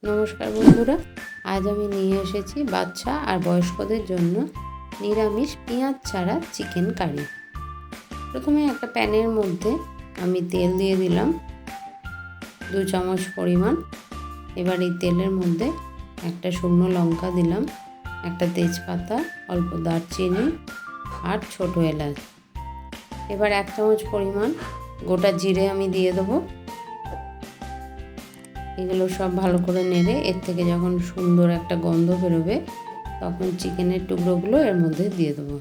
নমস্কার বন্ধুরা, আজ আমি নিয়ে এসেছি বাচ্চা আর বয়স্কদের জন্য নিরামিষ পেঁয়াজ ছাড়া চিকেন কারি। প্রথমে একটা প্যানের মধ্যে আমি তেল দিয়ে দিলাম 2 চামচ পরিমাণ। এবার এই তেলের মধ্যে একটা শুকনো লঙ্কা দিলাম, একটা তেজপাতা, অল্প দারচিনি আর ছোটো এলাচ। এবার 1 চামচ পরিমাণ গোটা জিরে আমি দিয়ে দেবো। এগুলো সব ভালো করে নেড়ে এর থেকে যখন সুন্দর একটা গন্ধ বেরোবে তখন চিকেনের টুকরোগুলো এর মধ্যে দিয়ে দেবো।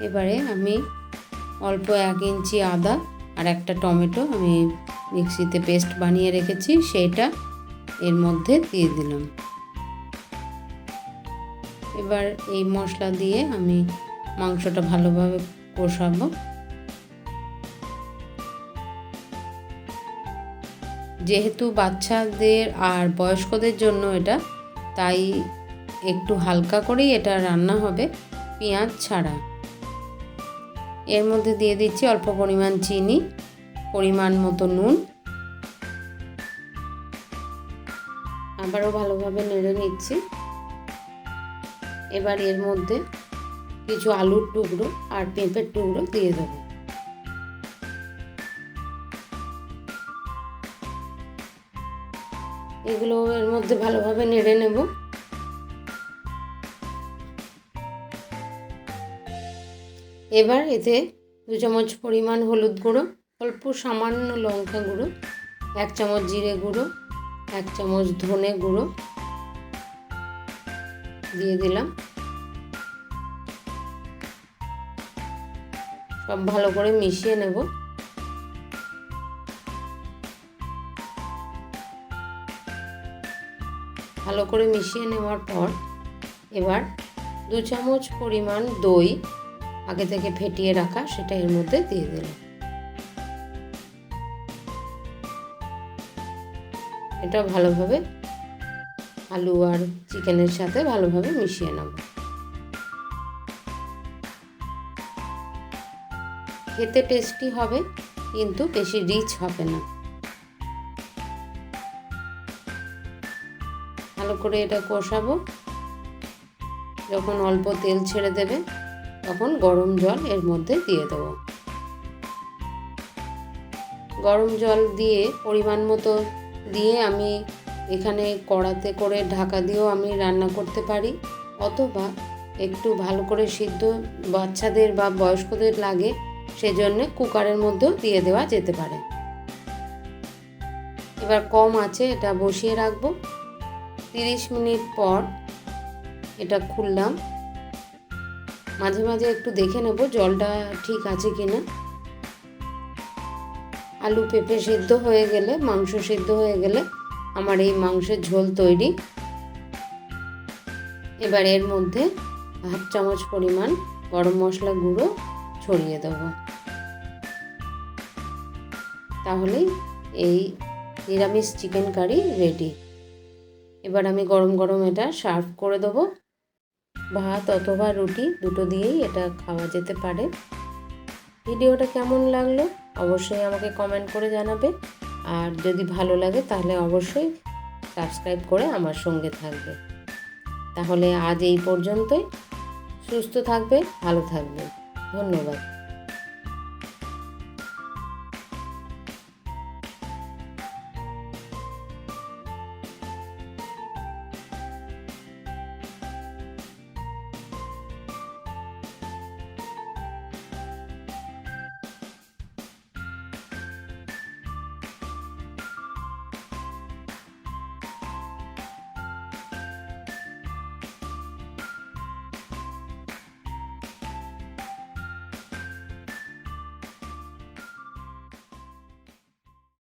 এবারে আমি অল্প 1 ইঞ্চি আদা আর একটা টমেটো আমি মিক্সিতে পেস্ট বানিয়ে রেখেছি, সেইটা এর মধ্যে দিয়ে দিলাম। এবার এই মশলা দিয়ে আমি মাংসটা ভালোভাবে কষাবো। যেহেতু বাচ্চাদের আর বয়স্কদের জন্য এটা, তাই একটু হালকা করেই এটা রান্না হবে পেঁয়াজ ছাড়া। এর মধ্যে দিয়ে দিচ্ছি অল্প পরিমাণ চিনি, পরিমাণ মতো নুন। আবারও ভালোভাবে নেড়ে নিচ্ছি। এবার এর মধ্যে কিছু আলুর টুকরো আর পেঁপের টুকরো দিয়ে দেবো। এগুলো এর মধ্যে ভালোভাবে নেড়ে নেব। এবার এতে 2 চামচ পরিমাণ হলুদ গুঁড়ো, অল্প সামান্য লঙ্কা গুঁড়ো, 1 চামচ জিরে গুঁড়ো, 1 চামচ ধনে গুঁড়ো দিয়ে দিলাম। সব ভালো করে মিশিয়ে নেব। ভালো করে মিশিয়ে নেওয়ার পর এবার 2 চামচ পরিমাণ দই আগে থেকে ফেটিয়ে রাখা, সেটা এর মধ্যে দিয়ে দিলাম। এটা ভালোভাবে আলু আর চিকেনের সাথে ভালোভাবে মিশিয়ে নেব। খেতে টেস্টি হবে, কিন্তু বেশি রিচ হবে না। ভালো করে এটা কষাবো। যখন অল্প তেল ছেড়ে দেবে তখন গরম জল এর মধ্যে দিয়ে দেবো। গরম জল দিয়ে পরিমাণ মতো দিয়ে আমি এখানে কড়াতে করে ঢাকা দিয়েও আমি রান্না করতে পারি, অথবা একটু ভালো করে সিদ্ধ বাচ্চাদের বা বয়স্কদের লাগে সেজন্য কুকারের মধ্যেও দিয়ে দেওয়া যেতে পারে। এবার কম আঁচে এটা বসিয়ে রাখবো। 30 মিনিট পর এটা খুললাম। মাঝে মাঝে একটু দেখে নেব জলটা ঠিক আছে কিনা। আলু পেঁপে সিদ্ধ হয়ে গেলে, মাংস সিদ্ধ হয়ে গেলে আমার এই মাংসের ঝোল তৈরি। এবার এর মধ্যে 1/2 চামচ পরিমাণ গরম মশলা গুঁড়ো ছড়িয়ে দেব। তাহলেই এই নিরামিষ চিকেন কারি রেডি। এবার আমি গরম গরম এটা সার্ভ করে দেবো। ভাত অথবা রুটি দুটো দিয়েই এটা খাওয়া যেতে পারে। ভিডিওটা কেমন লাগলো অবশ্যই আমাকে কমেন্ট করে জানাবে, আর যদি ভালো লাগে তাহলে অবশ্যই সাবস্ক্রাইব করে আমার সঙ্গে থাকবে। তাহলে আজ এই পর্যন্তই। সুস্থ থাকবে, ভালো থাকবে। ধন্যবাদ।